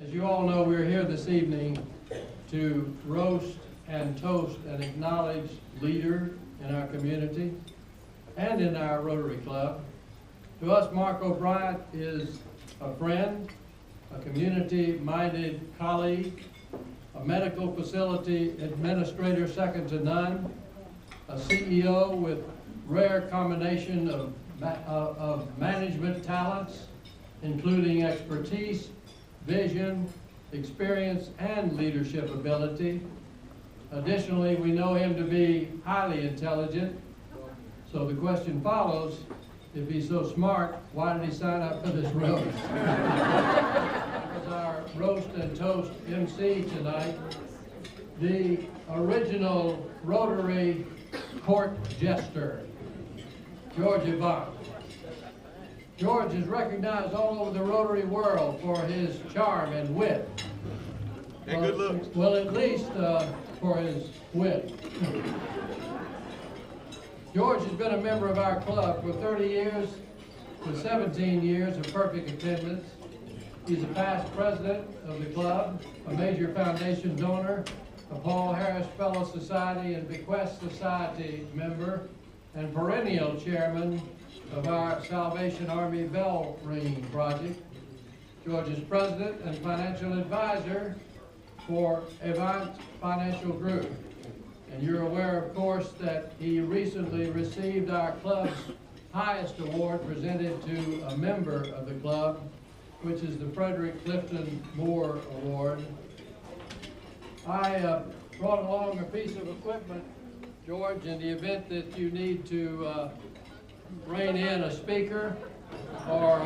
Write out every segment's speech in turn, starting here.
As you all know, we're here this evening to roast and toast an acknowledged leader in our community and in our Rotary Club. To us, Mark O'Brien is a friend, a community-minded colleague, a medical facility administrator second to none, a CEO with rare combination of management talents, including expertise, vision, experience, and leadership ability. Additionally, we know him to be highly intelligent. So the question follows, if he's so smart, why did he sign up for this roast? As our roast and toast MC tonight, the original Rotary court jester, George Yvonne. George is recognized all over the Rotary world for his charm and wit. And good looks. Well, at least for his wit. George has been a member of our club for 30 years, with 17 years of perfect attendance. He's a past president of the club, a major foundation donor, a Paul Harris Fellow Society and Bequest Society member, and perennial chairman of our Salvation Army Bell Ringing Project. George is president and financial advisor for Avant Financial Group. And you're aware, of course, that he recently received our club's highest award presented to a member of the club, which is the Frederick Clifton Moore Award. I brought along a piece of equipment, George, in the event that you need to rein in a speaker or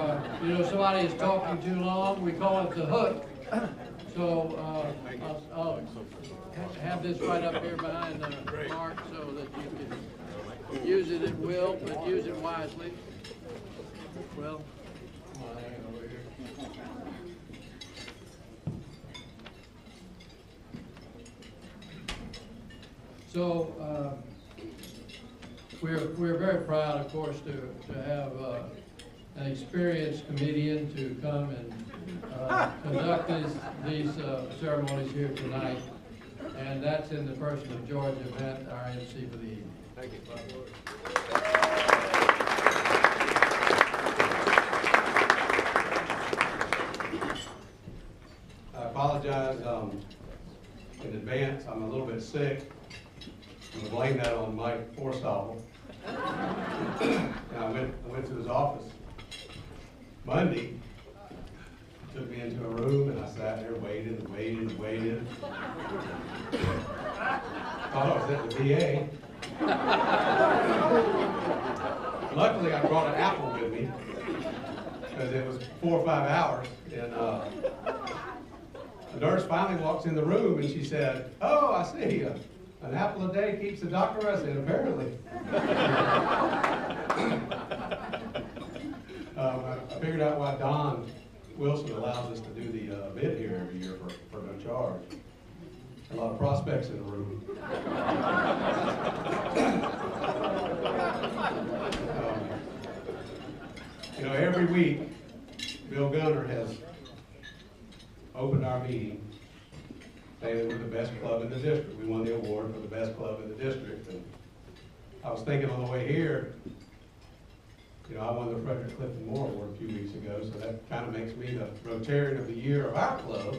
somebody is talking too long. We call it the hook. So I'll have this right up here behind Mark so that you can use it at will, but use it wisely. Well, come on, hang over here. So we're very proud, of course, to have an experienced comedian to come and conduct these ceremonies here tonight, and that's in the person of George Event, our MC for the evening. Thank you. I apologize in advance. I'm a little bit sick. I'm going to blame that on Mike Forstall. And I went to his office Monday. He took me into a room and I sat there waiting. Thought I was at the VA. Luckily, I brought an apple with me because it was 4 or 5 hours. And the nurse finally walks in the room and she said, "Oh, I see. An apple a day keeps the doctor rested, apparently." I figured out why Don Wilson allows us to do the event here every year for no charge. A lot of prospects in the room. Every week, Bill Gunner has opened our meeting saying that we're the best club in the district. We won the award for the best club in the district. And I was thinking on the way here, I won the Frederick Clifton Moore Award a few weeks ago, so that kind of makes me the Rotarian of the Year of our club.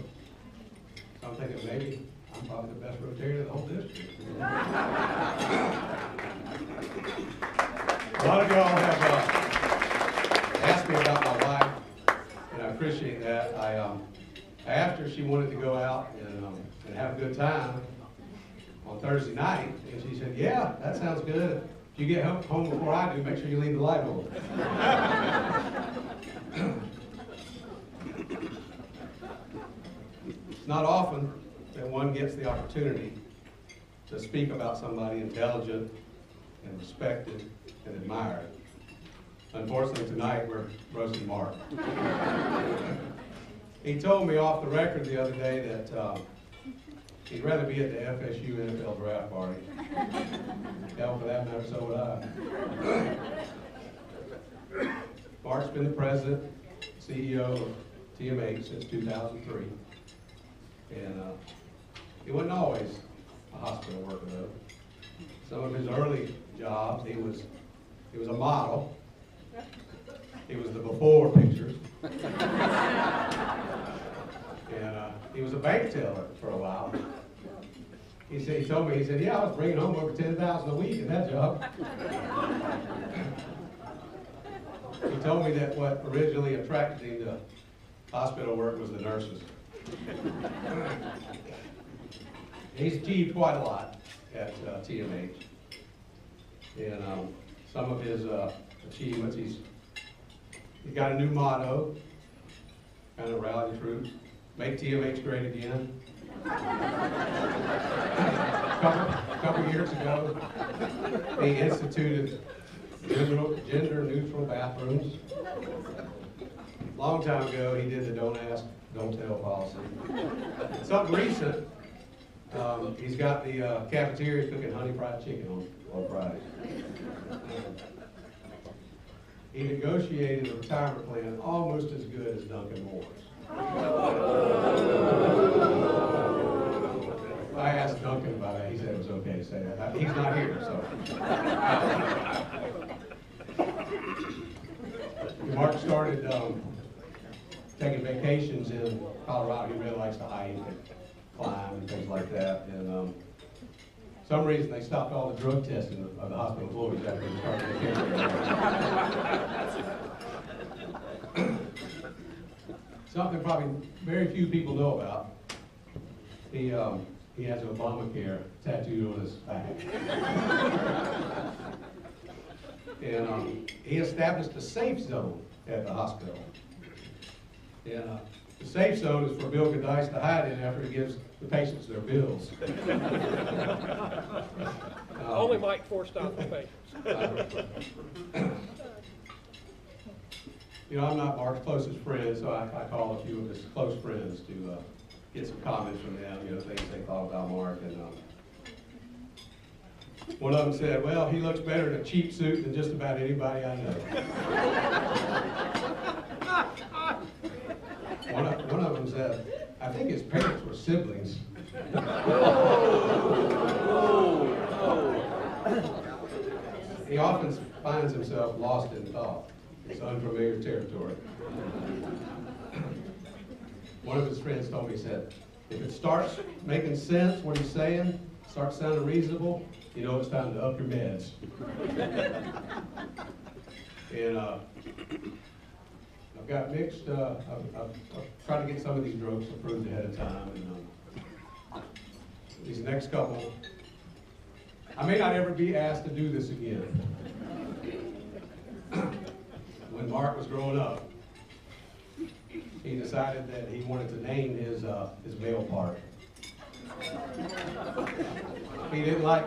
So I'm thinking maybe I'm probably the best Rotarian of the whole district. A lot of y'all have asked me about my wife, and I appreciate that. I asked her if she wanted to go out and have a good time on Thursday night, and she said, "Yeah, that sounds good. If you get home before I do, make sure you leave the light on." It's not often that one gets the opportunity to speak about somebody intelligent and respected and admired. Unfortunately, tonight we're roasting Mark. He told me off the record the other day that he'd rather be at the FSU NFL draft party. Hell, for that matter, so would I. Mark's been the president, CEO of TMH since 2003. And he wasn't always a hospital worker though. Some of his early jobs, he was a model. He was the before pictures. And he was a bank teller for a while. He told me, yeah, I was bringing home over $10,000 a week in that job. He told me that what originally attracted him to hospital work was the nurses. He's achieved quite a lot at TMH. And some of his achievements, he's got a new motto, kind of rally the troops, make TMH great again. A couple years ago, he instituted gender-neutral bathrooms. Long time ago, he did the don't ask, don't tell policy. Something recent, he's got the cafeteria cooking honey fried chicken on Friday. He negotiated a retirement plan almost as good as Duncan Moore's. I asked Duncan about it. He said it was okay to say that. He's not here, so. Mark started taking vacations in Colorado. He really likes to hike and climb and things like that. And for some reason, they stopped all the drug testing of the hospital employees after they started vacation. Something probably very few people know about. He has Obamacare tattooed on his back. And he established a safe zone at the hospital. And the safe zone is for Bill Gadice to hide in after he gives the patients their bills. Only Mike Forstock for patients. You know, I'm not Mark's closest friend, so I called a few of his close friends to get some comments from them, you know, things they thought about Mark. And one of them said, well, he looks better in a cheap suit than just about anybody I know. One of them said, I think his parents were siblings. He often finds himself lost in thought. It's unfamiliar territory. One of his friends told me, he said, if it starts making sense, what he's saying, starts sounding reasonable, you know it's time to up your meds. And I've got mixed, I've tried to get some of these drugs approved ahead of time. And these next couple, I may not ever be asked to do this again. When Mark was growing up, he decided that he wanted to name his male part. He didn't like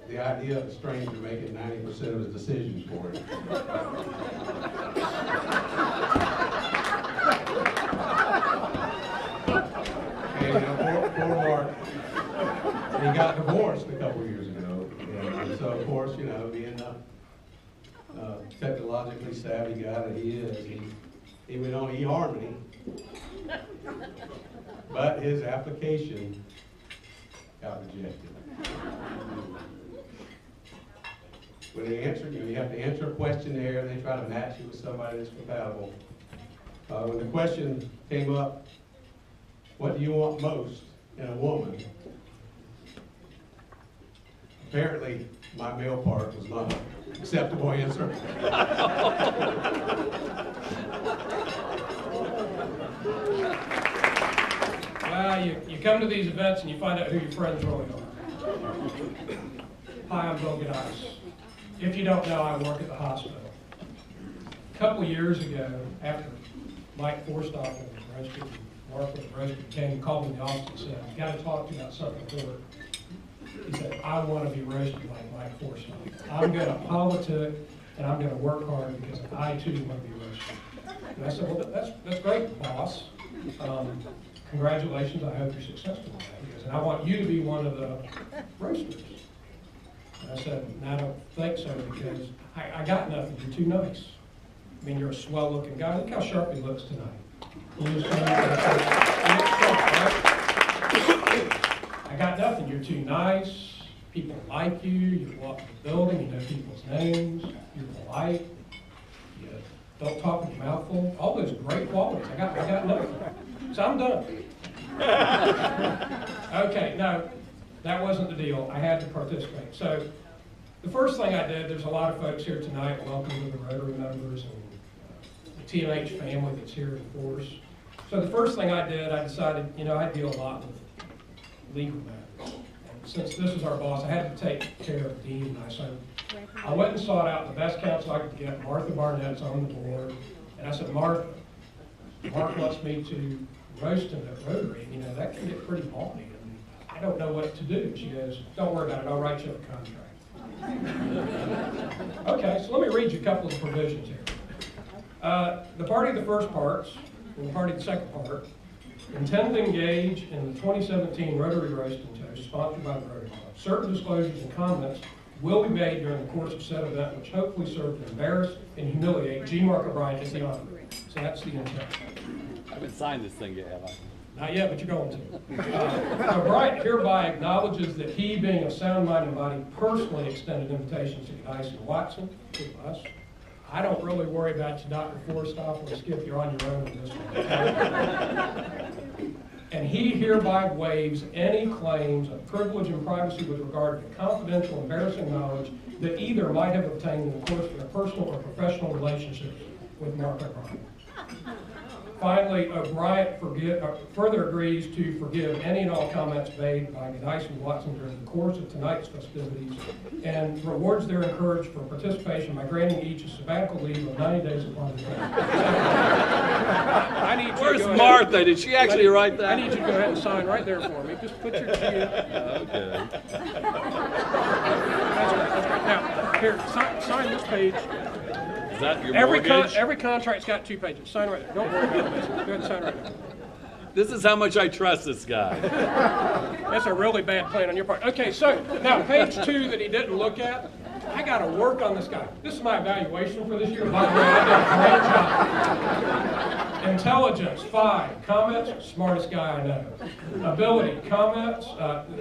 the idea of a stranger making 90% of his decisions for him. And you know, poor Mark, he got divorced a couple years ago. And so, of course, you know, being a technologically savvy guy that he is, he went on eHarmony, but his application got rejected. When they answer, you have to answer a questionnaire, and they try to match you with somebody that's compatible. When the question came up, what do you want most in a woman? Apparently, my male part was not an acceptable answer. Well, you come to these events and you find out who your friends really are. Hi, I'm Bill Gadice. If you don't know, I work at the hospital. A couple years ago, after Mike Forstock was arrested, Mark was arrested, came and called me in the office and said, I've got to talk to you about something important. He said, I want to be roasted like Mike Forstock. I'm going to politic and I'm going to work hard because I too want to be roasted. And I said, well, that's great, boss. Congratulations, I hope you're successful with that. He goes, and I want you to be one of the roasters. And I said, I don't think so because I got nothing, you're too nice. I mean, you're a swell looking guy. Look how sharp he looks tonight. I got nothing. You're too nice. People like you. You walk in the building. You know people's names. You're polite. You don't talk with your mouth full. All those great qualities. I got nothing. So I'm done. Okay, no, that wasn't the deal. I had to participate. So the first thing I did, there's a lot of folks here tonight. Welcome to the Rotary members and the TMH family that's here in force. So the first thing I did, I decided, I deal a lot with legal matters. And since this is our boss, I had to take care of Dean and I. So I went and sought out the best counsel I could get. Martha Barnett's on the board. And I said, Mark wants me to roast him at Rotary. That can get pretty bawdy. And I don't know what to do. She goes, don't worry about it. I'll write you a contract. Okay, so let me read you a couple of provisions here. The party of the first parts, and the party of the second part, intend to engage in the 2017 Rotary Roast and Toast, sponsored by the Rotary Club. Certain disclosures and comments will be made during the course of said event, which hopefully serve to embarrass and humiliate G. Mark O'Brien as the honor. So that's the intent. I haven't signed this thing yet, have I? Not yet, but you're going to. O'Brien hereby acknowledges that he, being of sound mind and body, personally extended invitations to Geis and Watson, to us. I don't really worry about you, Dr. Forstoff, or Skip, you're on your own in this one. And he hereby waives any claims of privilege and privacy with regard to confidential, embarrassing knowledge that either might have obtained in the course of a personal or professional relationship with Mark O'Brien. Finally, O'Brien further agrees to forgive any and all comments made by Geis and Watson during the course of tonight's festivities and rewards their encouragement for participation by granting each a sabbatical leave of 90 days upon the Where's Martha? Did she actually write that? I need you to go ahead and sign right there for me. Just put your G in. Okay. That's great. Now, here, sign this page. Is that your mortgage? Every contract's got 2 pages. Sign right there. Don't worry about it. Go ahead and sign right there. This is how much I trust this guy. That's a really bad plan on your part. Okay, so now page 2 that he didn't look at, I got to work on this guy. This is my evaluation for this year. By the way, I did a great job. Intelligence, 5. Comments, smartest guy I know. Ability, comments,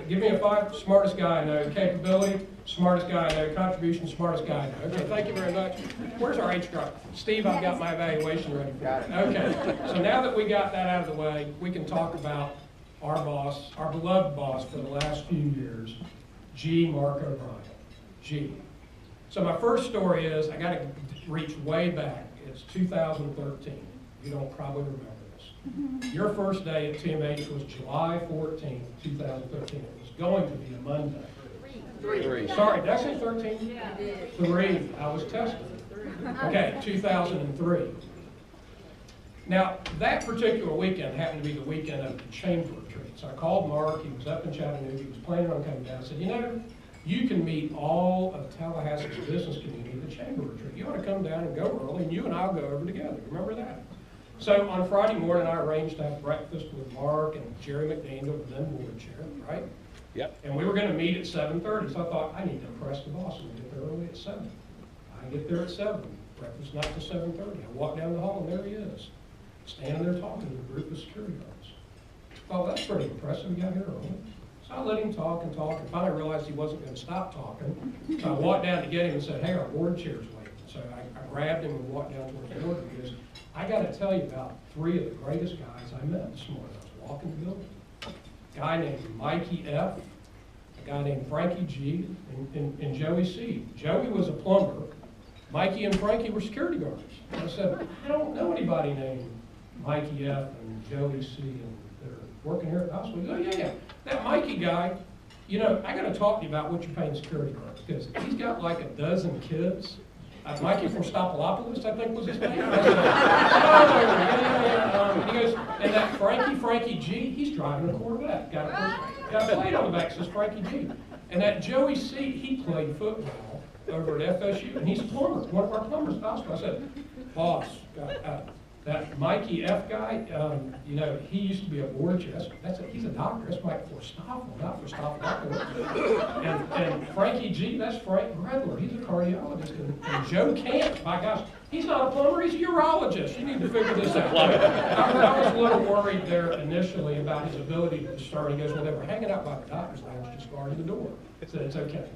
give me a 5, smartest guy I know. Capability, smartest guy I know. Contribution, smartest guy I know. Okay, thank you very much. Where's our H guy? Steve, I've got my evaluation ready for you. Okay, so now that we got that out of the way, we can talk about our boss, our beloved boss for the last few years, G. Mark O'Brien. G. So my first story is, I got to reach way back. It's 2013. You don't probably remember this. Your first day at TMH was July 14, 2013. It was going to be a Monday. 3. Sorry, did I say 13? Yeah. 3. I was tested. Okay, 2003. Now, that particular weekend happened to be the weekend of the chamber retreat. So I called Mark. He was up in Chattanooga. He was planning on coming down. I said, you can meet all of Tallahassee's business community at the chamber retreat. You ought to come down and go early, and you and I'll go over together. Remember that? So on Friday morning, I arranged to have breakfast with Mark and Jerry McDaniel, the then board chair, right? Yep. And we were going to meet at 7:30, so I thought, I need to impress the boss and get there early at 7. I get there at 7. Breakfast not to 7:30. I walk down the hall, and there he is, standing there talking to a group of security guards. Well, that's pretty impressive. He got here early. So I let him talk, and finally realized he wasn't going to stop talking. So I walked down to get him and said, hey, our board chair's waiting. So I grabbed him and walked down towards the board and he goes, I got to tell you about 3 of the greatest guys I met this morning. I was walking the building. A guy named Mikey F., a guy named Frankie G., and Joey C. Joey was a plumber. Mikey and Frankie were security guards. And I said, I don't know anybody named Mikey F. and Joey C. and they're working here at the hospital. He goes, yeah. That Mikey guy, I got to talk to you about what you're paying security guards because he's got like a dozen kids. Mikey from Stopolopoulos, I think was his name. I said, he goes, and that Frankie G, he's driving a Corvette. Got a plate on the back that says Frankie G. And that Joey C, he played football over at FSU, and he's a plumber, one of our plumbers at the hospital. I said, boss, That Mikey F guy, you know, he used to be a board chair. He's a doctor. That's Mike Forstoffel, not Forstoffel. And Frankie G, that's Frank Gredler. He's a cardiologist. And Joe Camp, my gosh, he's not a plumber. He's a urologist. You need to figure this out. I was a little worried there initially about his ability to start. He goes, well, they were hanging out by the doctor's lounge, just guarding the door. So it's okay.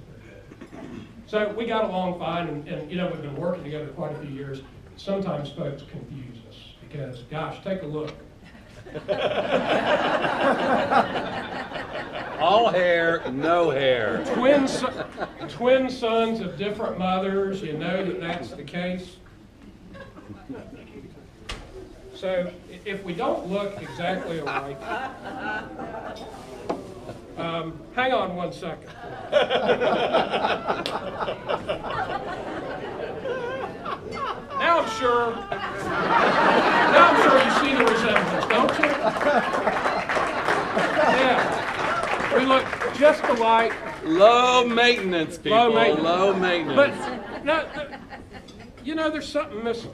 So we got along fine, and you know, we've been working together quite a few years. Sometimes folks confuse us because, gosh, take a look. All hair, no hair. Twin sons of different mothers, you know that that's the case. So if we don't look exactly alike, hang on one second. Now I'm sure you see the resemblance, don't you? Yeah, we look just alike. Low maintenance, people. Low maintenance. Low maintenance. But no, you know, there's something missing.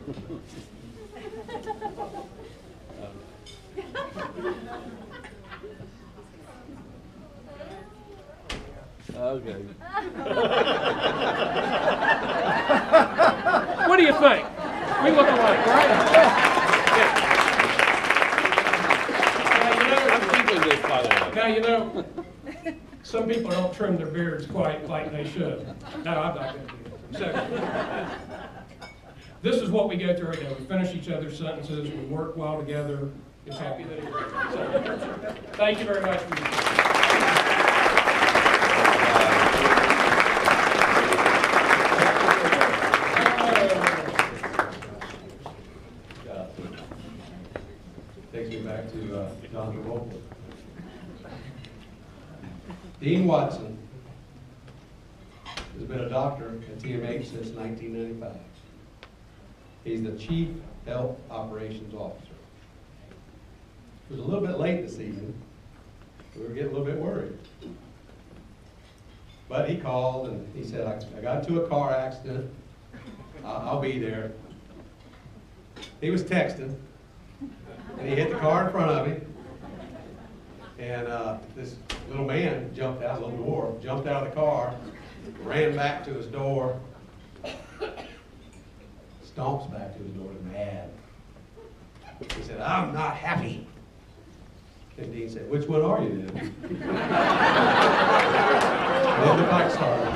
Okay. What do you think? We look alike, right? Yeah. I'm keeping this, by the way. Now, you know, some people don't trim their beards quite like they should. No, I'm not going to do that. So, this is what we go through every day. We finish each other's sentences. We work well together. It's happy that you're here. So, thank you very much for your time. Takes me back to John Travolta. Dean Watson has been a doctor at TMH since 1995. He's the Chief Health Operations Officer. It was a little bit late this evening. We were getting a little bit worried. But he called and he said, I got into a car accident. I'll be there. He was texting. And he hit the car in front of him, and this little man jumped out, little dwarf, jumped out of the car, ran back to his door, stomps back to his door, mad. He said, I'm not happy. And Dean said, which one are you then? Then the fight started.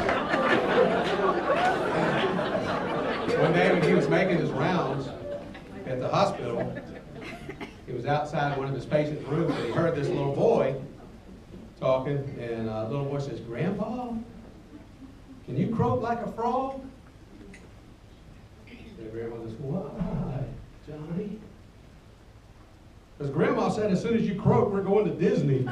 One day when he was making his rounds at the hospital, he was outside one of his patients' rooms, and he heard this little boy talking, and the little boy says, Grandpa, can you croak like a frog? And Grandma says, why, Johnny? Because Grandma said as soon as you croak, we're going to Disney.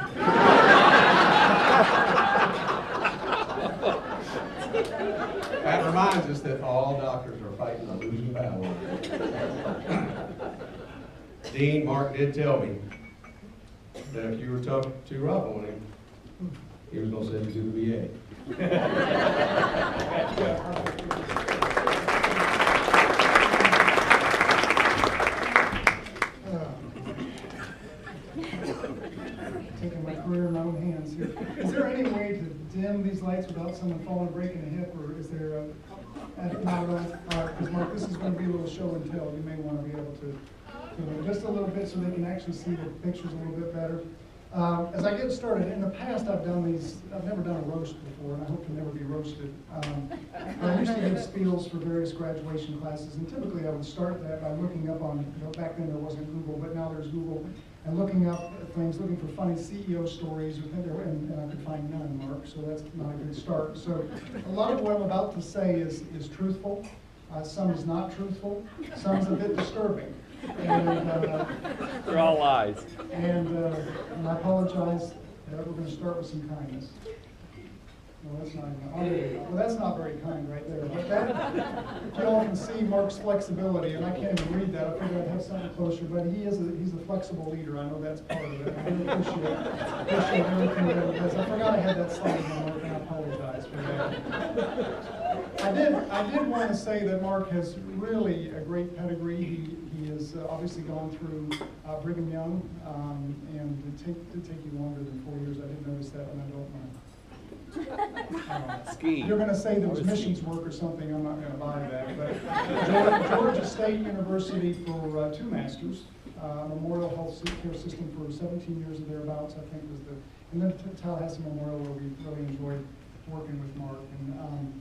That reminds us that all doctors are fighting a losing battle. Dean, Mark did tell me that if you were too rough on him, he was going to send you to the VA. Taking my career in my own hands here. Is there any way to dim these lights without someone falling, breaking a hip, or is there a... Because Mark, this is going to be a little show and tell. You may want to be able to just a little bit so they can actually see the pictures a little bit better. As I get started, in the past I've never done a roast before, and I hope to never be roasted. I used to give spiels for various graduation classes, and typically I would start that by looking up on, back then there wasn't Google, but now there's Google, and looking up things, looking for funny CEO stories, and I could find none, Mark, so that's not a good start. So a lot of what I'm about to say is truthful, some is not truthful, some is a bit disturbing. And, They're all lies. and I apologize. We're going to start with some kindness. No, that's not even, well, that's not very kind right there. But that, you all can see Mark's flexibility, and I can't even read that. I figured I'd have something closer, but he's a flexible leader. I know that's part of it. I really appreciate everything that he does. I forgot I had that slide in my Mark, and I apologize for that. I did want to say that Mark has really a great pedigree. He is has obviously gone through Brigham Young, and it did take you longer than 4 years. I didn't notice that when I don't mind. Skiing. You're gonna say there was I was missions skiing. work or something, I'm not gonna buy that, but Georgia State University for 2 masters, Memorial Health Care System for 17 years or thereabouts, I think was and then Tallahassee Memorial, where we really enjoyed working with Mark. And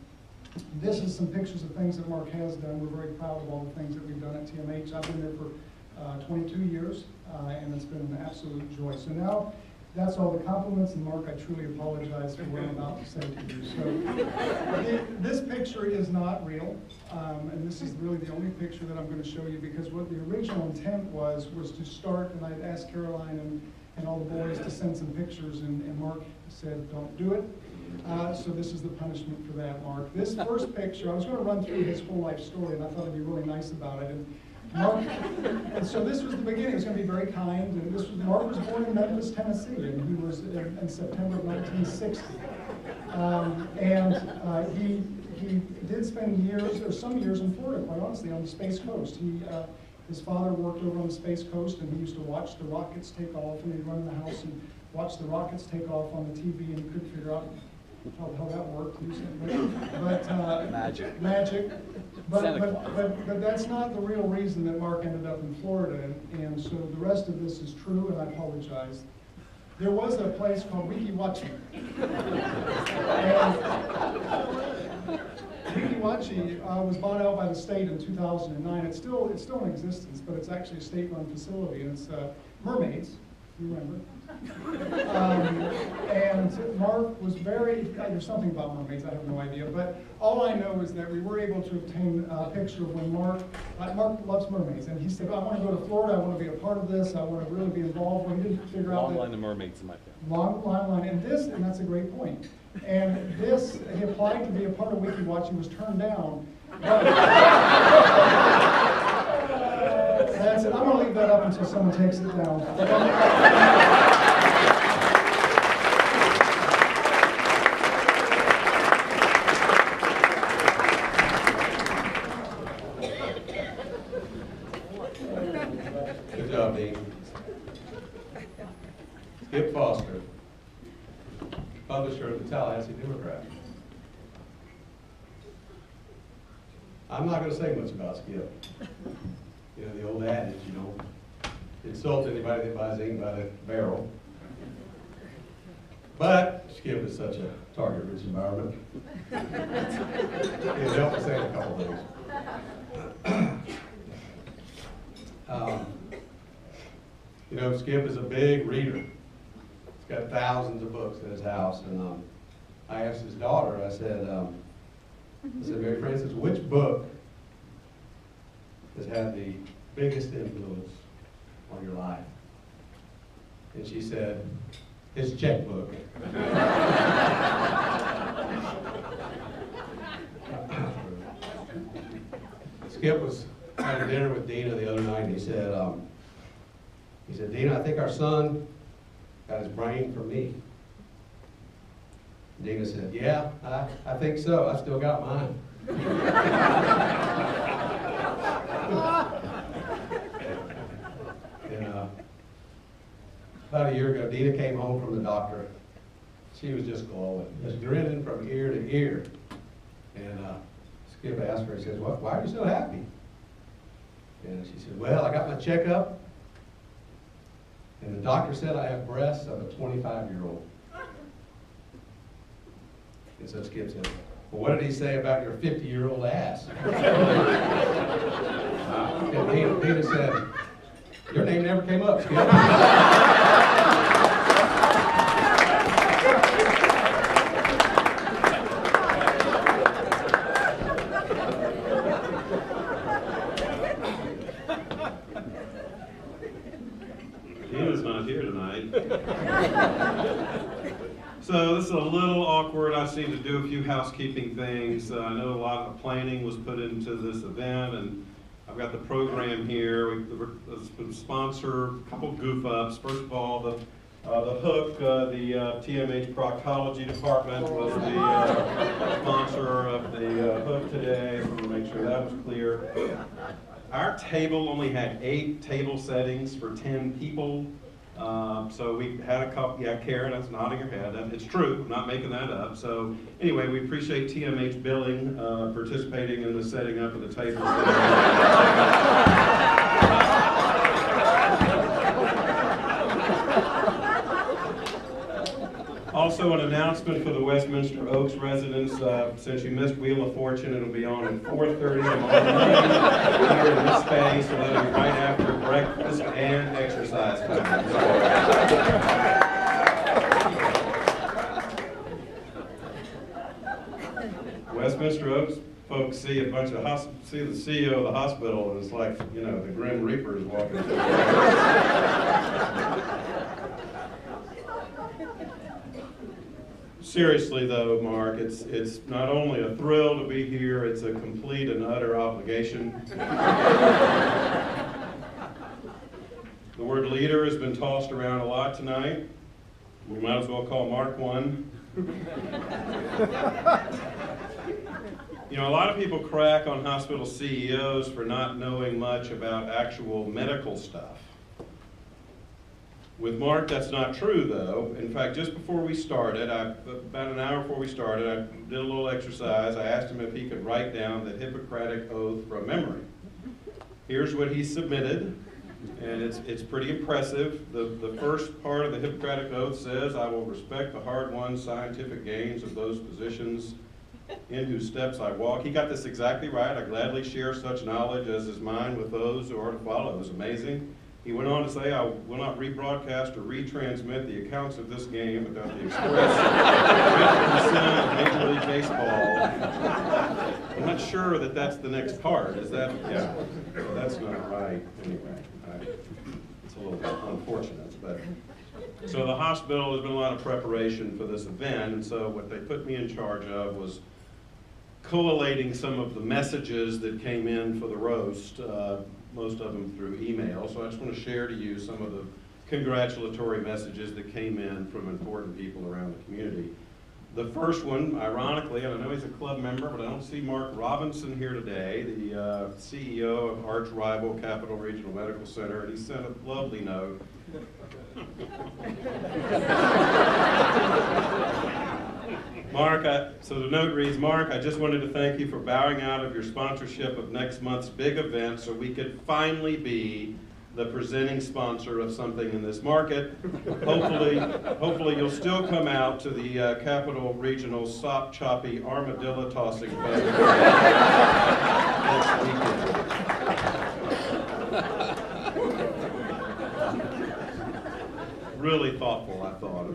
this is some pictures of things that Mark has done. We're very proud of all the things that we've done at TMH. I've been there for 22 years, and it's been an absolute joy. So now, that's all the compliments, and Mark, I truly apologize for what I'm about to say to you. So, this picture is not real, and this is really the only picture that I'm going to show you, because what the original intent was to start, and I'd asked Caroline and all the boys to send some pictures, and Mark said, don't do it. So this is the punishment for that, Mark. This first picture, I was going to run through his whole life story, and I thought it'd be really nice about it. And Mark, and so this was the beginning. It was going to be very kind. And Mark was born in Memphis, Tennessee, and he was in September of 1960. He did spend years, or some years, in Florida, quite honestly, on the Space Coast. His father worked over on the Space Coast, and he used to watch the rockets take off, and he'd run in the house and watch the rockets take off on the TV, and he couldn't figure out how that worked. Magic. But that's not the real reason that Mark ended up in Florida, and so the rest of this is true, and I apologize. There was a place called Weeki Wachee. Weeki Wachee was bought out by the state in 2009. It's still in existence, but it's actually a state-run facility, and it's mermaids, you remember. And Mark was there's something about mermaids, I have no idea, but all I know is that we were able to obtain a picture of when Mark loves mermaids, and he said, I want to go to Florida, I want to be a part of this, I want to really be involved. Well, he didn't figure out Long that line of mermaids in my family. long line, and that's a great point. And this, he applied to be a part of Weeki Wachee, was turned down. But that's it. I'm going to leave that up until someone takes it down. Good job, Dean. Skip Foster, publisher of the Tallahassee Democrat. I'm not going to say much about Skip. You know, the old adage, you don't insult anybody that buys ink by the barrel. But Skip is such a target-rich environment. It'll help us say a couple things. You know, Skip is a big reader. He's got thousands of books in his house, and I asked his daughter, I said, Mary Frances, which book has had the biggest influence on your life? And she said, his checkbook. Skip was having dinner with Dina the other night, and he said, Dina, I think our son got his brain from me. Dina said, yeah, I think so. I still got mine. And about a year ago, Dina came home from the doctor. She was just glowing, just grinning from ear to ear. And Skip asked her, he says, why are you so happy? And she said, well, I got my checkup, and the doctor said I have breasts of a 25-year-old. And so Skip said, well, what did he say about your 50-year-old ass? And Dina said, your name never came up, Skip. Dina's not here tonight. So this is a little awkward. I just need to do a few housekeeping things. I know a lot of planning was put into this event, and I've got the program here. Let's sponsor a couple goof ups. First of all, the Hook, the TMH Proctology Department was the sponsor of the Hook today. So we'll make sure that was clear. our table only had 8 table settings for 10 people. So we had a couple, yeah, Karen, that's nodding her head. It's true, I'm not making that up. So anyway, we appreciate TMH Billing participating in the setting up of the tables. Also, an announcement for the Westminster Oaks residents. Since you missed Wheel of Fortune, it'll be on at 4:30 tomorrow morning here in this space, so that'll be right after breakfast and exercise time. Westminster Oaks folks see a bunch of see the CEO of the hospital, and it's like, you know, the Grim Reaper's walking through. Seriously though, Mark, it's not only a thrill to be here, it's a complete and utter obligation. The word leader has been tossed around a lot tonight. We might as well call Mark one. You know, a lot of people crack on hospital CEOs for not knowing much about actual medical stuff. With Mark, that's not true, though. In fact, just before we started, about an hour before we started, I did a little exercise. I asked him if he could write down the Hippocratic Oath from memory. Here's what he submitted, and it's pretty impressive. The first part of the Hippocratic Oath says, "I will respect the hard-won scientific gains of those physicians in whose steps I walk." He got this exactly right. I gladly share such knowledge as is mine with those who are to follow. It was amazing. He went on to say, "I will not rebroadcast or retransmit the accounts of this game without the express written consent of Major League Baseball." I'm not sure that that's the next part. Is that? Yeah, that's not right. Anyway, it's a little bit unfortunate. But so the hospital, there's been a lot of preparation for this event, and so what they put me in charge of was collating some of the messages that came in for the roast. Most of them through email, so I just want to share to you some of the congratulatory messages that came in from important people around the community. The first one, ironically, and I know he's a club member, but I don't see Mark Robinson here today, the CEO of arch rival Capital Regional Medical Center, and he sent a lovely note. Mark, so the note reads, "Mark, I just wanted to thank you for bowing out of your sponsorship of next month's big event so we could finally be the presenting sponsor of something in this market. Hopefully you'll still come out to the Capital Regional Sop Choppy Armadillo Tossing Festival next weekend." Really thoughtful, I thought.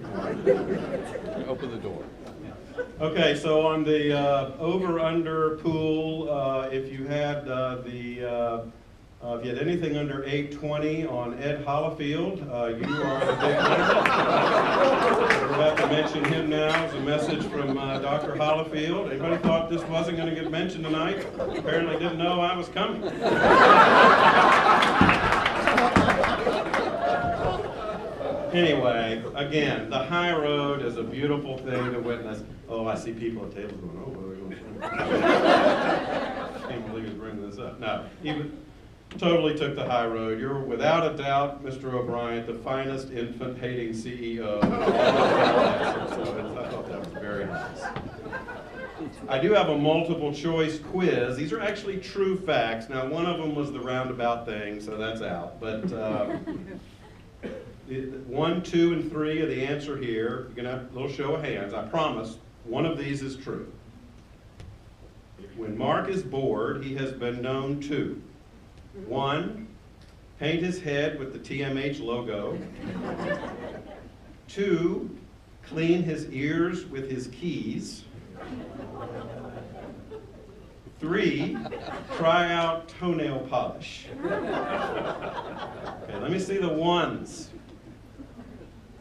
Open the door. Okay, so on the over-under pool, if you had if you had anything under 820 on Ed Hollifield, you are the big winner. We're about to mention him now as a message from Dr. Hollifield. Anybody thought this wasn't going to get mentioned tonight? Apparently didn't know I was coming. Anyway, again, the high road is a beautiful thing to witness. Oh, I see people at tables going, "Oh, what are we going to do?" I can't believe he's bringing this up. No, he totally took the high road. You're without a doubt, Mr. O'Brien, the finest infant-hating CEO. So I thought that was very nice. I do have a multiple choice quiz. These are actually true facts. Now, one of them was the roundabout thing, so that's out. But 1, 2, and 3 are the answer here. You're going to have a little show of hands. I promise one of these is true. When Mark is bored, he has been known to 1, paint his head with the TMH logo. 2, clean his ears with his keys. 3, try out toenail polish. Okay, let me see the 1s.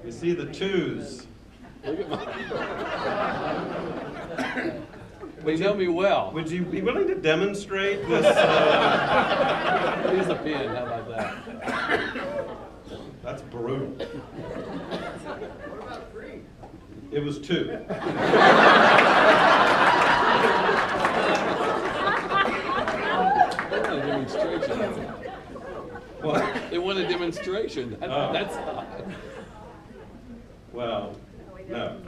You see the 2s. Look at my... You know me well. Would you be willing to demonstrate this? Here's a pen, how about that? That's brutal. It was 2. Demonstration. demonstration. Oh. That's not. Well, no.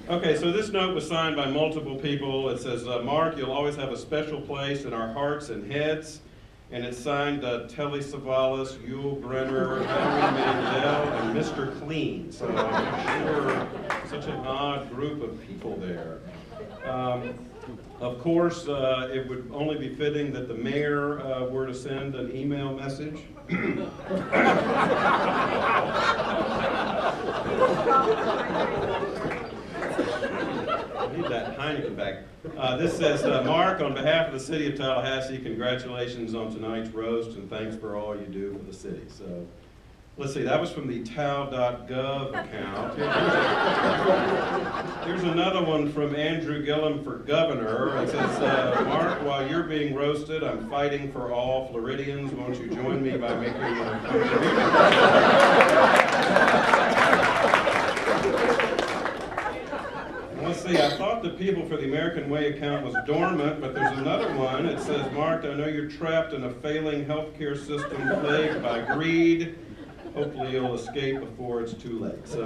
Okay, so this note was signed by multiple people. It says, Mark, you'll always have a special place in our hearts and heads. And it's signed Telly Savalas, Yul Brenner, Henry Mandel, and Mr. Clean. So I'm sure such an odd group of people there. Of course, it would only be fitting that the mayor were to send an email message. I need that Heineken back. This says, Mark, on behalf of the city of Tallahassee, congratulations on tonight's roast and thanks for all you do for the city. So, let's see, that was from the tal.gov account. Here's another one from Andrew Gillum for governor. It says, Mark, while you're being roasted, I'm fighting for all Floridians. Won't you join me by making a contribution? Let's see, I thought the People for the American Way account was dormant, but there's another one. It says, Mark, I know you're trapped in a failing healthcare system plagued by greed. Hopefully you'll escape before it's too late. So,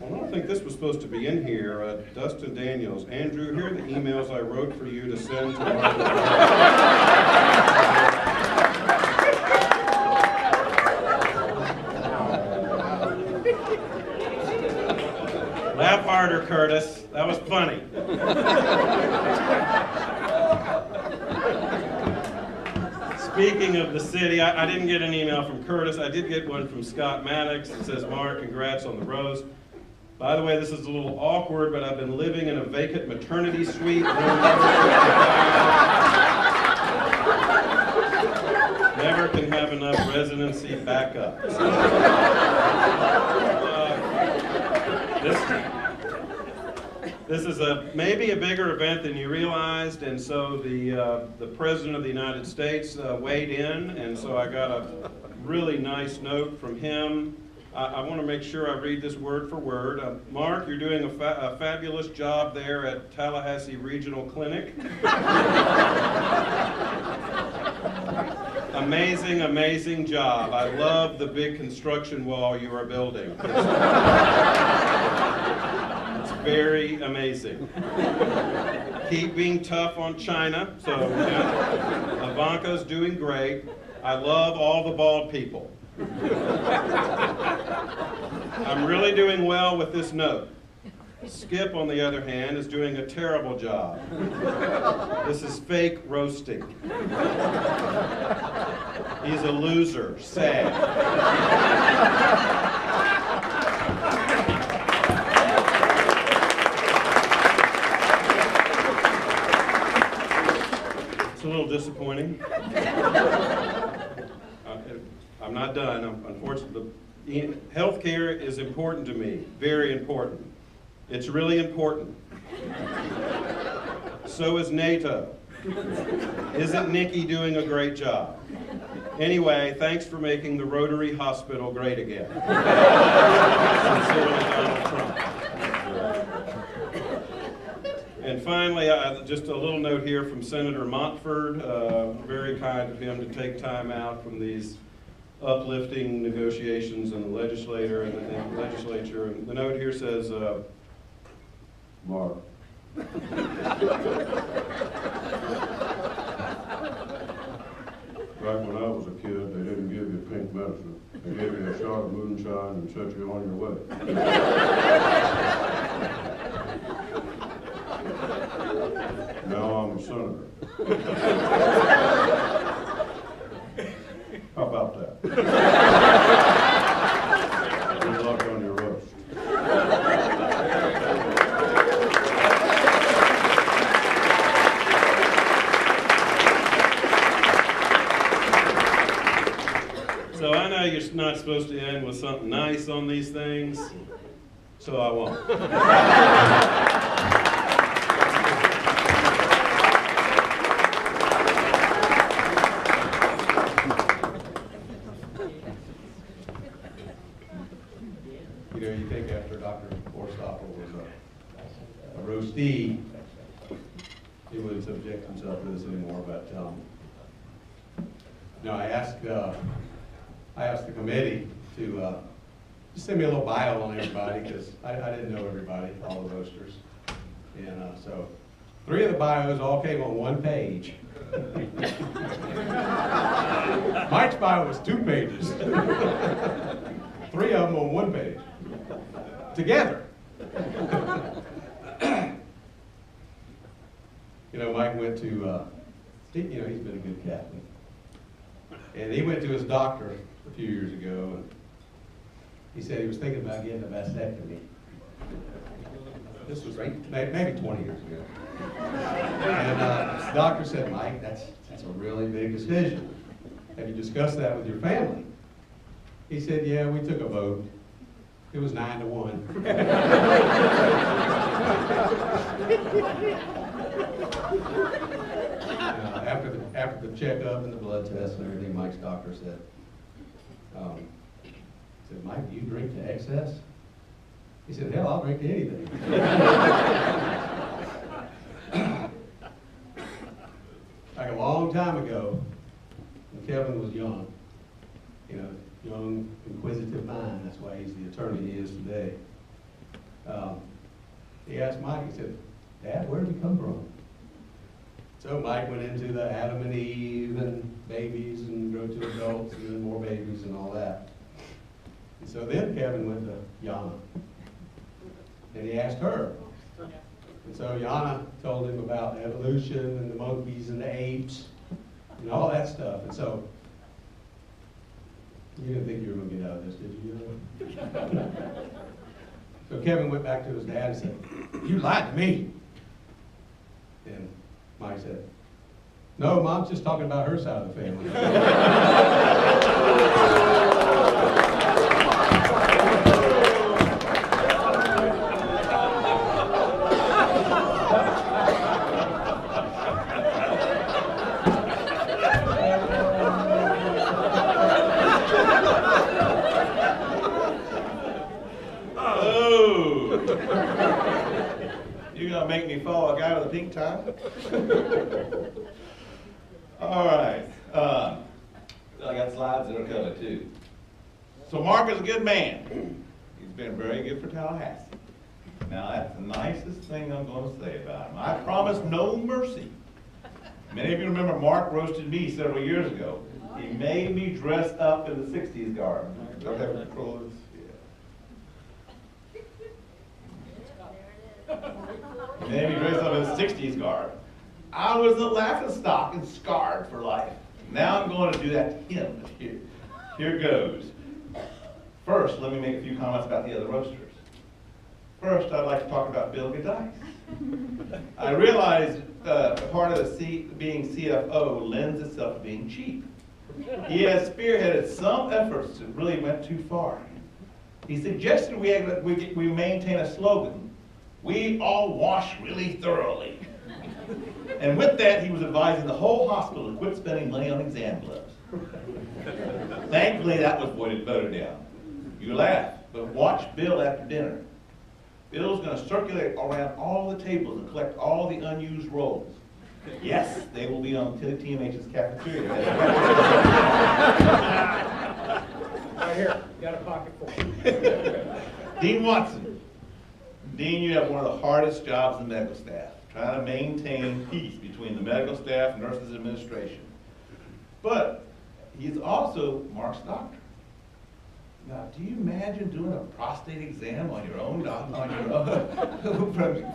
I don't think this was supposed to be in here. Dustin Daniels, Andrew, here are the emails I wrote for you to send to Laugh harder, Curtis. That was funny. Speaking of the city, I didn't get an email from Curtis. I did get one from Scott Maddox. It says, Mark, congrats on the roast. By the way, this is a little awkward, but I've been living in a vacant maternity suite. Never can have enough residency backup. This is maybe a bigger event than you realized, and so the President of the United States weighed in, and so I got a really nice note from him. I want to make sure I read this word for word. Mark, you're doing a fabulous job there at Tallahassee Regional Clinic. Amazing, amazing job. I love the big construction wall you are building. It's very amazing. Keep being tough on China. So, yeah. Ivanka's doing great. I love all the bald people. I'm really doing well with this note. Skip, on the other hand, is doing a terrible job. This is fake roasting. He's a loser. Sad. It's a little disappointing. I'm not done. Unfortunately, healthcare is important to me. Very important. It's really important. So is NATO. Isn't Nikki doing a great job? Anyway, thanks for making the Rotary Hospital great again. Sincerely, Donald Trump. And finally, just a little note here from Senator Montford. Very kind of him to take time out from these uplifting negotiations in the legislature. And the note here says, Mark. Back when I was a kid, they didn't give you pink medicine. They gave you a shot of moonshine and sent you on your way. Now I'm a senator. How about that? Good luck on your roast. So I know you're not supposed to end with something nice on these things, so I won't. You know, you think after Dr. Forstoppel was a roastee, he wouldn't subject himself to this anymore, but No, I asked the committee to just send me a little bio on everybody, because I didn't know everybody, all the roasters. And so 3 of the bios all came on 1 page. Mike's bio was 2 pages. 3 of them on 1 page. Together. You know, Mike went to, he's been a good captain. And he went to his doctor a few years ago, and he said he was thinking about getting a vasectomy. This was maybe 20 years ago. And the doctor said, Mike, that's a really big decision. Have you discussed that with your family? He said, yeah, we took a vote. It was 9-1. After the checkup and the blood test and everything, Mike's doctor said, Mike, do you drink to excess? He said, hell, I'll drink to anything. Like a long time ago, when Kevin was young, young, inquisitive mind, that's why he's the attorney he is today. He asked Mike, he said, Dad, where did you come from? So Mike went into the Adam and Eve and babies and grew to adults and then more babies and all that. And so then Kevin went to Yana. And he asked her. And so Yana told him about evolution and the monkeys and the apes and all that stuff. And so, you didn't think you were going to get out of this, did you? So Kevin went back to his dad and said, you lied to me. And Mike said, no, Mom's just talking about her side of the family. You're gonna make me follow a guy with a pink tie? All right. I got slides that are covered too. So Mark is a good man. He's been very good for Tallahassee. Now that's the nicest thing I'm going to say about him. I promise no mercy. Many of you remember Mark roasted me several years ago. He made me dress up in the 60s garb. Okay, clothes. He made me dress up in the 60s garb. I was the laughingstock and scarred for life. Now I'm going to do that to him. Here goes. First, let me make a few comments about the other roasters. First, I'd like to talk about Bill Gedice. I realized part of being CFO lends itself to being cheap. He has spearheaded some efforts that really went too far. He suggested we maintain a slogan, "We all wash really thoroughly." And with that, he was advising the whole hospital to quit spending money on exam gloves. Thankfully, that was voted down. You laugh, but watch Bill after dinner. Bill's going to circulate around all the tables and collect all the unused rolls. Yes, they will be on TMH's cafeteria. Right here, got a pocket full. Dean Watson. Dean, you have one of the hardest jobs in medical staff, trying to maintain peace between the medical staff, nurses, and administration. But he's also Mark's doctor. Now, do you imagine doing a prostate exam on your own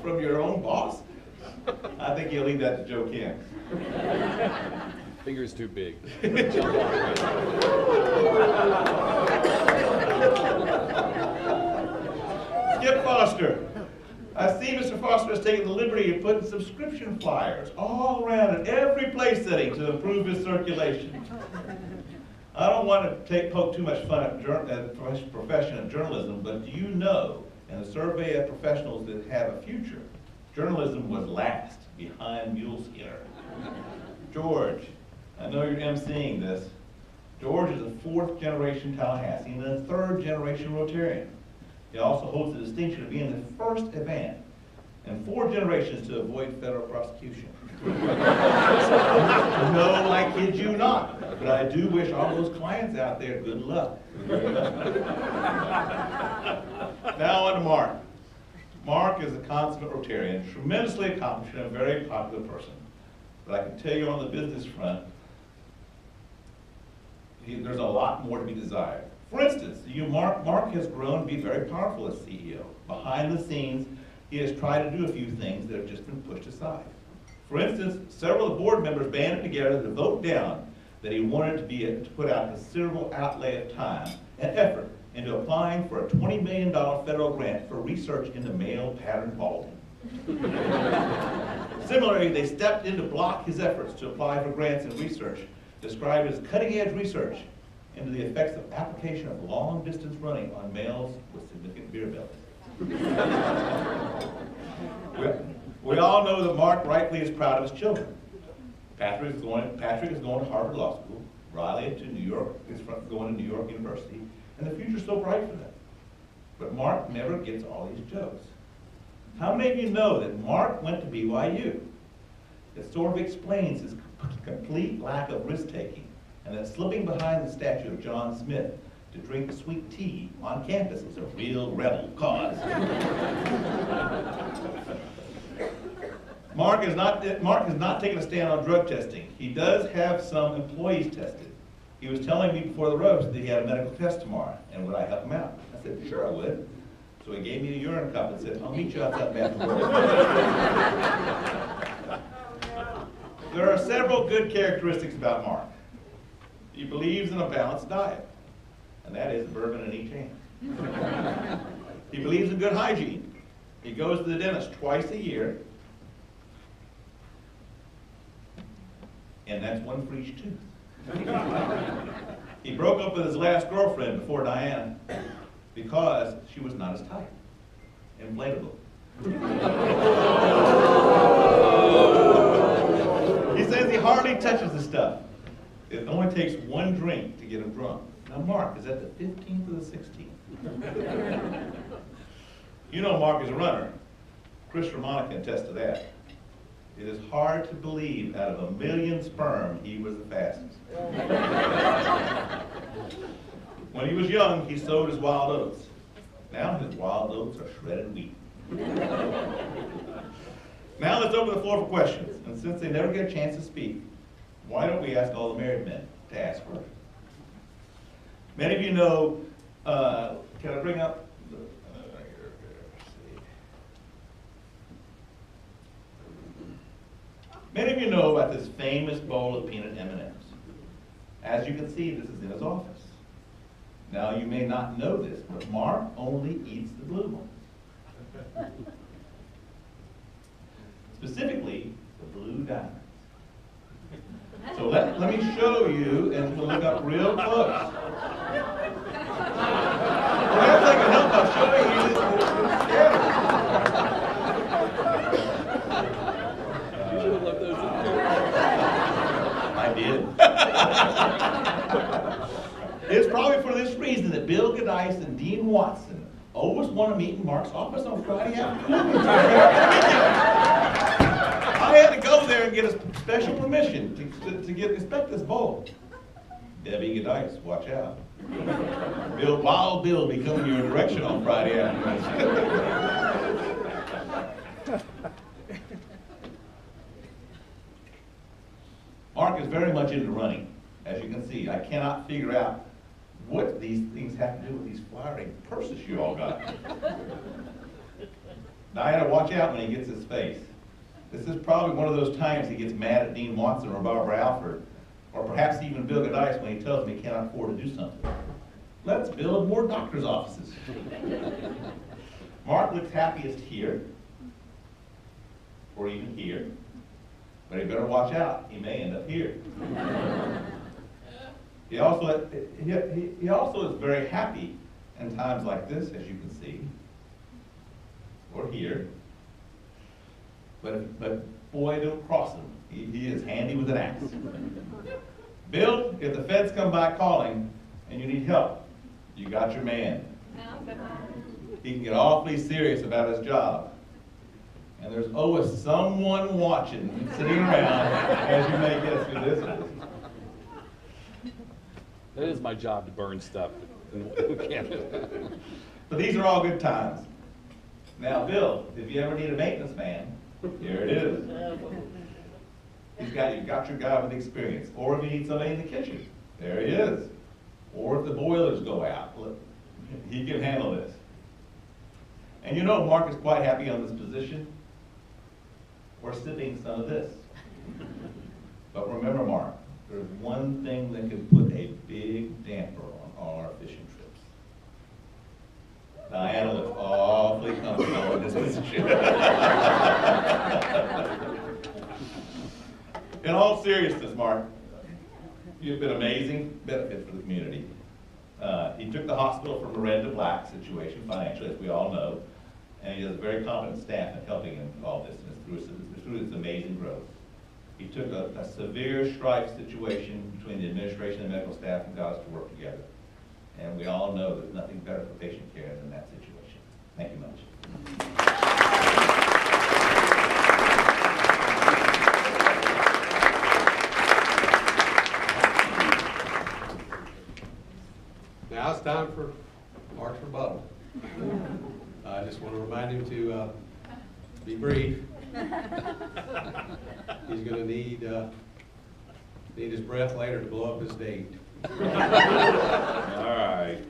from your own boss? I think you'll leave that to Joe Kim. Finger's too big. Skip Foster. I see Mr. Foster has taken the liberty of putting subscription flyers all around in every place setting to improve his circulation. I don't want to poke too much fun at the profession of journalism, but do you know, in a survey of professionals that have a future, journalism was last behind Mule Skinner. George, I know you're emceeing this. George is a 4th generation Tallahassian and a 3rd generation Rotarian. He also holds the distinction of being the first event in 4 generations to avoid federal prosecution. No, I kid you not. But I do wish all those clients out there good luck. Now on to Mark. Mark is a consummate Rotarian, tremendously accomplished and a very popular person. But I can tell you on the business front, there's a lot more to be desired. For instance, Mark has grown to be very powerful as CEO. Behind the scenes, he has tried to do a few things that have just been pushed aside. For instance, several of the board members banded together to vote down that he wanted to put out a considerable outlay of time and effort into applying for a $20 million federal grant for research into male pattern balding. Similarly, they stepped in to block his efforts to apply for grants and research, described as cutting-edge research into the effects of application of long-distance running on males with significant beer bellies. We all know that Mark rightly is proud of his children. Patrick is going to Harvard Law School. Riley is going to New York University, and the future's so bright for them. But Mark never gets all these jokes. How many of you know that Mark went to BYU? It sort of explains his complete lack of risk-taking, and that slipping behind the statue of John Smith to drink sweet tea on campus is a real rebel cause. Mark has not taken a stand on drug testing. He does have some employees tested. He was telling me before the roast that he had a medical test tomorrow, and would I help him out? I said, sure I would. So he gave me a urine cup and said, I'll meet you outside after work. There are several good characteristics about Mark. He believes in a balanced diet, and that is bourbon in each hand. He believes in good hygiene. He goes to the dentist twice a year, and that's one for each tooth. He broke up with his last girlfriend before Diana because she was not his type. Inflatable. He says he hardly touches the stuff. It only takes one drink to get him drunk. Now Mark, is that the 15th or the 16th? You know Mark is a runner. Chris Romano can attest to that. It is hard to believe out of 1 million sperm, he was the fastest. When he was young, he sowed his wild oats. Now his wild oats are shredded wheat. Now let's open the floor for questions. And since they never get a chance to speak, why don't we ask all the married men to ask first? Many of you know, can I bring up the, many of you know about this famous bowl of peanut M&Ms. As you can see, this is in his office. Now you may not know this, but Mark only eats the blue ones. Specifically, the blue diamonds. So let me show you, and we'll look up real close. Perhaps I can help by showing you this scatter. You should have left those in there. I did. It's probably for this reason that Bill Gadice and Dean Watson always want to meet in Mark's office on Friday afternoon. I had to go there and get a special permission to inspect this bowl. Debbie Gadice, watch out. Wild Bill will be coming your direction on Friday afternoon. Mark is very much into running, as you can see. I cannot figure out what these things have to do with these flowering purses you all got. Diana, watch out when he gets his face. This is probably one of those times he gets mad at Dean Watson or Barbara Alford, or perhaps even Bill Gadice when he tells him he cannot afford to do something. Let's build more doctor's offices. Mark looks happiest here, or even here, but he better watch out. He may end up here. He also is very happy in times like this, as you can see, or here. But boy, don't cross him. He is handy with an axe. Bill, if the feds come by calling and you need help, you got your man. He can get awfully serious about his job. And there's always someone watching, sitting around as you make it through this. That is my job to burn stuff in Canada. But these are all good times. Now, Bill, if you ever need a maintenance man, here it is. You've got your guy with experience. Or if you need somebody in the kitchen, there he is. Or if the boilers go out, look, he can handle this. And you know Mark is quite happy on this position. We're sipping some of this. But remember, Mark, there's one thing that could put a big damper on all our fishing trips. Diana looks awfully comfortable in this position. In all seriousness, Mark, you've been amazing benefit for the community. He took the hospital from a red to black situation financially, as we all know, and he has a very competent staff in helping him with all this and through this amazing growth. He took a severe strife situation between the administration and medical staff and got us to work together. And we all know there's nothing better for patient care than that situation. Thank you much. Now it's time for Mark's rebuttal. I just want to remind him to be brief. He's going to need his breath later to blow up his date. All right.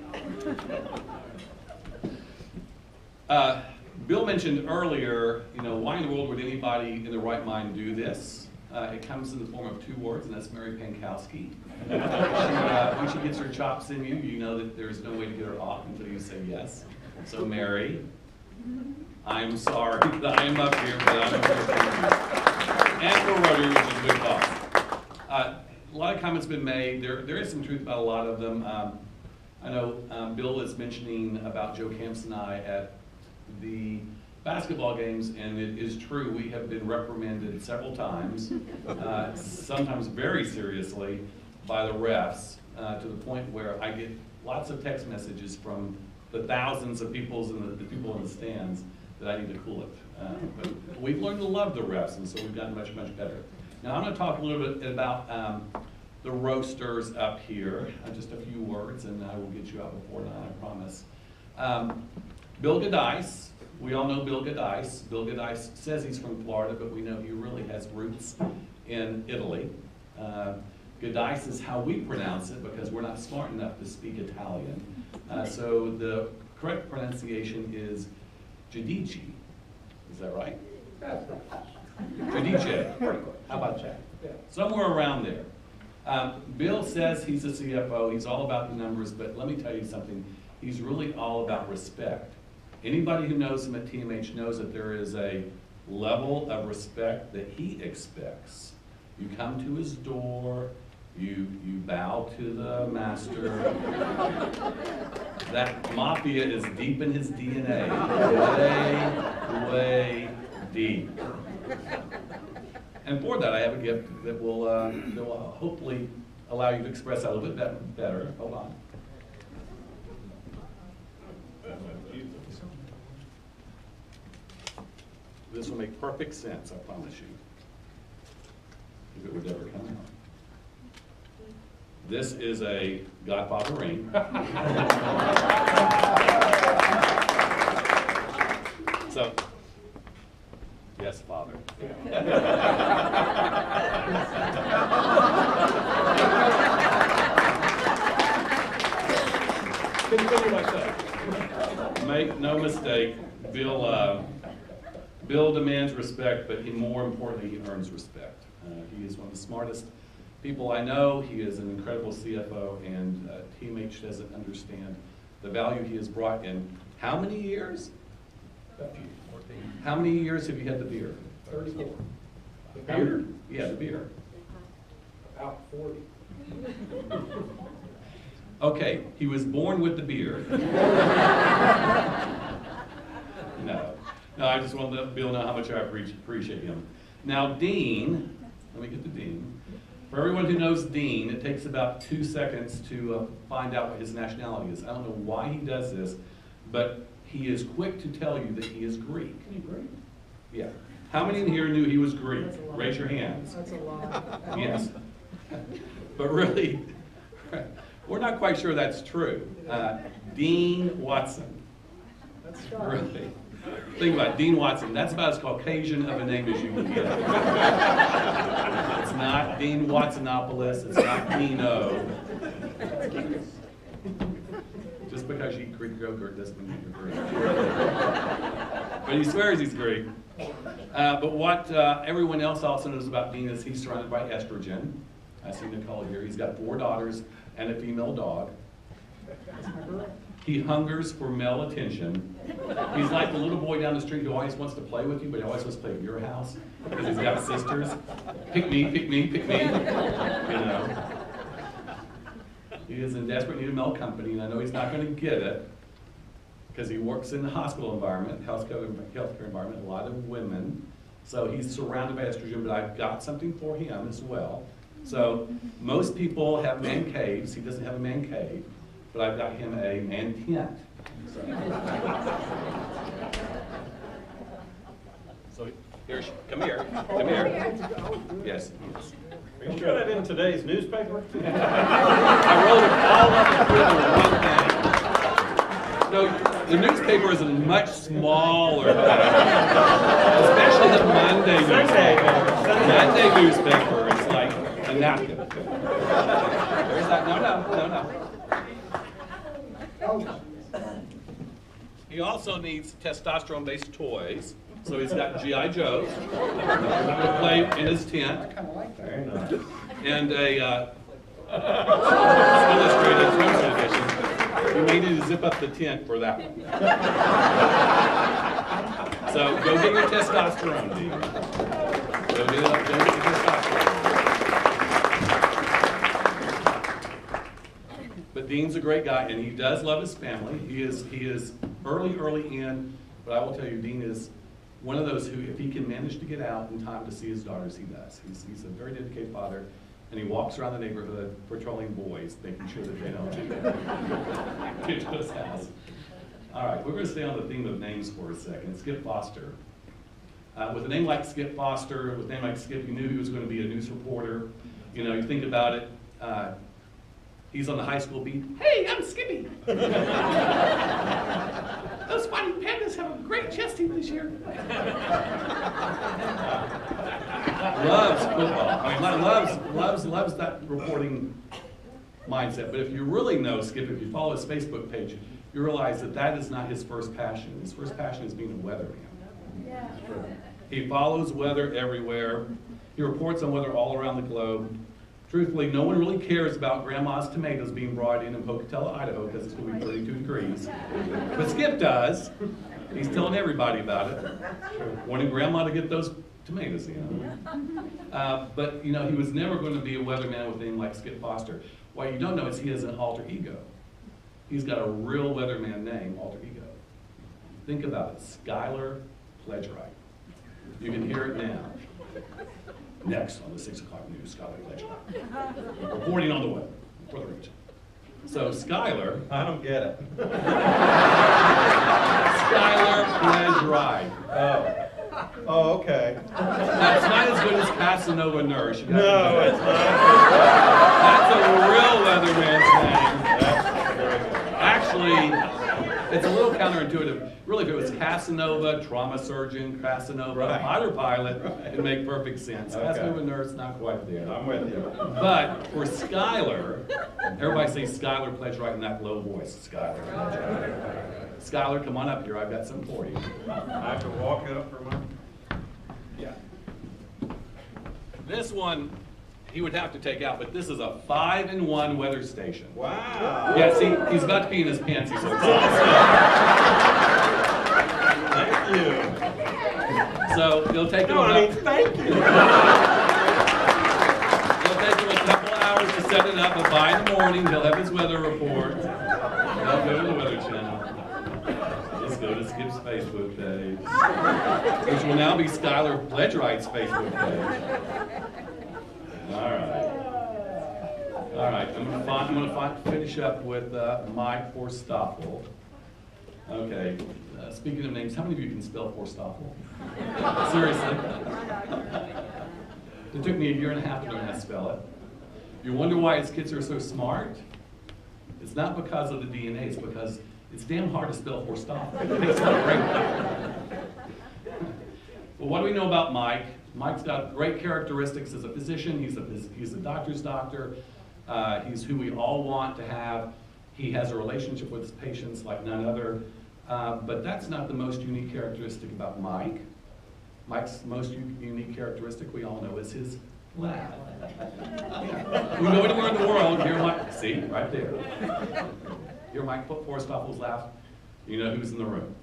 Bill mentioned earlier, why in the world would anybody in their right mind do this? It comes in the form of two words, and that's Mary Pankowski. When she gets her chops in you, you know that there's no way to get her off until you say yes. So Mary, I'm sorry that I'm up here, but I'm here for you. And for Rotary, which is a good cause. A lot of comments been made. There is some truth about a lot of them. I know Bill is mentioning about Joe Camps and I at the basketball games, and it is true. We have been reprimanded several times, sometimes very seriously, by the refs, to the point where I get lots of text messages from the thousands of people in the stands that I need to cool it. But we've learned to love the refs, and so we've gotten much, much better. Now I'm going to talk a little bit about the roasters up here. Just a few words, and I will get you out before 9, I promise. Bill Gadice. We all know Bill Gadice. Bill Gadice says he's from Florida, but we know he really has roots in Italy. Gadice is how we pronounce it because we're not smart enough to speak Italian. So the correct pronunciation is Giudice. Is that right? Giudice. How about that? Somewhere around there. Bill says he's a CFO. He's all about the numbers, but let me tell you something. He's really all about respect. Anybody who knows him at TMH knows that there is a level of respect that he expects. You come to his door, you bow to the master. That mafia is deep in his DNA, way deep. And for that, I have a gift that will hopefully allow you to express that a little bit better. Hold on. This will make perfect sense, I promise you, if it would ever come out. This is a Godfather ring. So, yes, Father. Make no mistake, Bill demands respect, but more importantly, he earns respect. He is one of the smartest people I know. He is an incredible CFO, and TMH doesn't understand the value he has brought in how many years? 14. How many years have you had the beer? 34. The beer? Yeah, the beer. About 40. Okay, he was born with the beer. No, I just want to let Bill know how much I appreciate him. Now, Dean, let me get to Dean. For everyone who knows Dean, it takes about 2 seconds to find out what his nationality is. I don't know why he does this, but he is quick to tell you that he is Greek. Yeah. How many in here knew he was Greek? That's a lot. Raise your hands. That's a lot. Yes. But really, we're not quite sure that's true. Dean Watson. That's shocking. Really. Think about it, Dean Watson. That's about as Caucasian of a name as you can get. It's not Dean Watsonopoulos. It's not Dino. Just because you eat Greek yogurt doesn't mean you're Greek. But he swears he's Greek. But what everyone else also knows about Dean is he's surrounded by estrogen. I see Nicole here. He's got 4 daughters and a female dog. He hungers for male attention. He's like the little boy down the street who always wants to play with you, but he always wants to play at your house because he's got sisters. Pick me, pick me, pick me. You know. He is in desperate need of male company, and I know he's not going to get it because he works in the hospital environment, healthcare environment, a lot of women. So he's surrounded by estrogen, but I've got something for him as well. So most people have man caves. He doesn't have a man cave, but I've got him a man tent. So here, come here, come here. Yes, yes. Are you sure that in today's newspaper? I wrote it all up in one thing. No, the newspaper is a much smaller thing, especially the Monday newspaper. Monday newspaper is like a napkin. There's that. No. He also needs testosterone-based toys. So he's got G.I. Joes to play in his tent. Very nice. And a illustrated swimsuit edition. You may need to zip up the tent for that one. So go get your testosterone, Dean. Go get your testosterone. But Dean's a great guy, and he does love his family. He is early in, but I will tell you, Dean is one of those who, if he can manage to get out in time to see his daughters, he does. He's a very dedicated father, and he walks around the neighborhood patrolling boys, making sure that they don't get to his house. All right, we're going to stay on the theme of names for a second. Skip Foster. With a name like Skip Foster, with a name like Skip, you knew he was going to be a news reporter. You know, you think about it. He's on the high school beat. Hey, I'm Skippy. Those Fighting Pandas have a great chess team this year. Loves football. I mean, loves that reporting mindset. But if you really know Skip, if you follow his Facebook page, you realize that that is not his first passion. His first passion is being a weatherman. Yeah. He follows weather everywhere. He reports on weather all around the globe. Truthfully, no one really cares about Grandma's tomatoes being brought in Pocatello, Idaho, because it's going to be 32 degrees. But Skip does. He's telling everybody about it. Wanting Grandma to get those tomatoes in. But, you know, he was never going to be a weatherman with a name like Skip Foster. What you don't know is he has an alter ego. He's got a real weatherman name, alter ego. Think about it, Skylar Pledgerite. You can hear it now. Next on the 6 o'clock news, Skylar Pledgerite. Reporting on the weather for the region. So Skylar. I don't get it. Skylar Pledgerite. Oh, okay. Now, it's not as good as Casanova Nurse. No, it's not. That's a real weatherman's name. That's very good. Actually, it's a little counterintuitive. Really, if it was Casanova, trauma surgeon, Casanova, Right. fighter pilot, it'd make perfect sense. Okay. Casanova Nurse, not quite there. I'm with you. But for Skylar, everybody say Skylar Pledgerite in that low voice. Skylar Pledgerite. Skylar, come on up here. I've got something for you. I have to walk up for my... Yeah. This one, he would have to take out, but this is a 5-in-1 weather station. Wow. Yeah, see, he's about to pee in his pants. He's so excited. Thank you. So he'll take him No, I mean, about, thank you. he'll take him a couple of hours to set it up, but by the morning he'll have his weather report. He'll go to the Weather Channel. Just go to Skip's Facebook page, which will now be Skylar Pledgerite's Facebook page. All right. I'm gonna finish up with Mike Forstoppel. Okay, speaking of names, how many of you can spell Forstoffel? Seriously? It took me 1.5 years to learn how to spell it. You wonder why his kids are so smart? It's not because of the DNA, it's because it's damn hard to spell Forstoffel. It takes a lot of brain power. Well, what do we know about Mike? Mike's got great characteristics as a physician. He's a doctor's doctor. He's who we all want to have. He has a relationship with his patients like none other. But that's not the most unique characteristic about Mike. Mike's most unique characteristic, we all know, is his laugh. Yeah. You go anywhere in the world, hear Mike, see, right there. Hear Mike Forstoffel's laugh, you know who's in the room.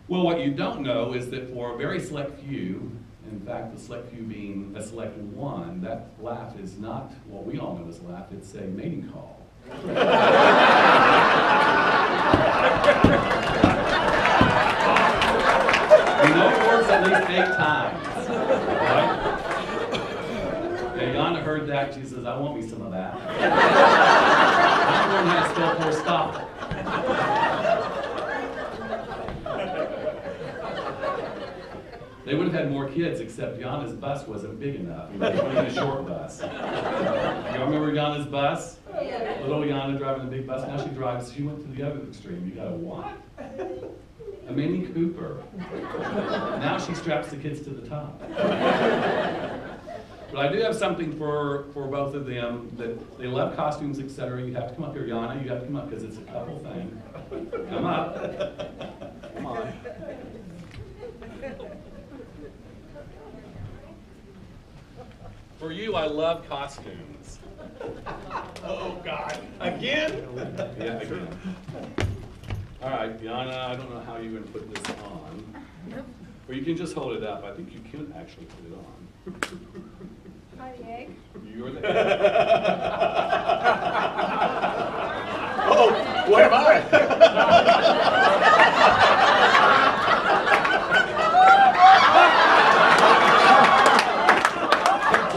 Well, what you don't know is that for a very select few, in fact, the select few being a select one, that laugh is not what we all know as a laugh, it's a mating call. You know it works at least 8 times, right? Yeah, Yana heard that, she says, I want me some of that. I'm learning how to spell Forstoffel. They would have had more kids, except Yana's bus wasn't big enough. It was only a short bus. You remember Yana's bus? Yeah. Little Yana driving a big bus. Now she went to the other extreme. You got a what? A Mini Cooper. Now she straps the kids to the top. But I do have something for both of them, that they love costumes, etc. You have to come up here, Yana. You have to come up because it's a couple thing. Come up. Come on. For you, I love costumes. Oh, God. Again? Yeah, again. All right, Yana, I don't know how you're going to put this on. Or you can just hold it up. I think you can actually put it on. Hi, the egg. You're the Oh, what am I?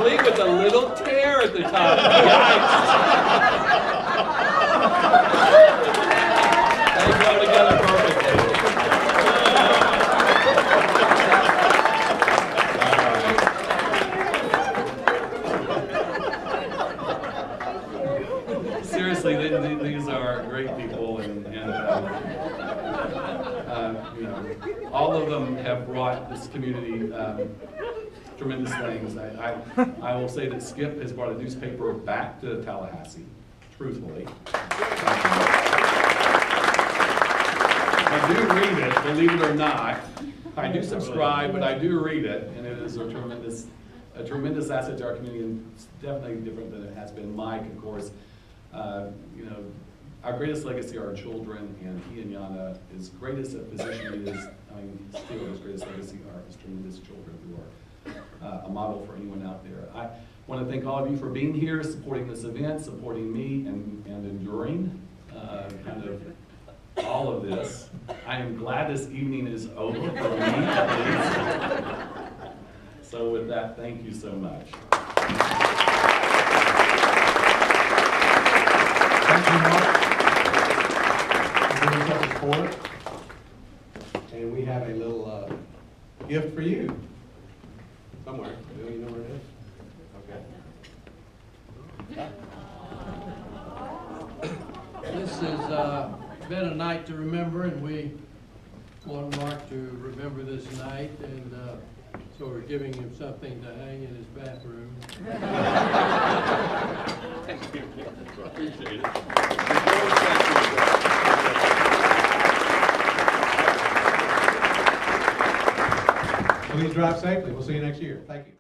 complete with a little tear at the top. Yikes. They go together perfectly. Seriously, these are great people, and you know, all of them have brought this community tremendous things. I will say that Skip has brought a newspaper back to Tallahassee, truthfully. I do read it, believe it or not. I do subscribe, but I do read it, and it is a tremendous asset to our community, and it's definitely different than it has been. Mike, of course, you know, our greatest legacy are our children, and he and Yana, as great as a physician he is, I mean, still his greatest legacy are his tremendous children who are a model for anyone out there. I want to thank all of you for being here, supporting this event, supporting me, and enduring kind of all of this. I am glad this evening is over for me, at least. So with that, thank you so much. Thank you, Mark. For giving us support. And we have a little gift for you. Somewhere. Do you know where it is? Okay. This has been a night to remember, and we want Mark to remember this night, and so we're giving him something to hang in his bathroom. Thank you. Appreciate it. Please drive safely. We'll see you next year. Thank you.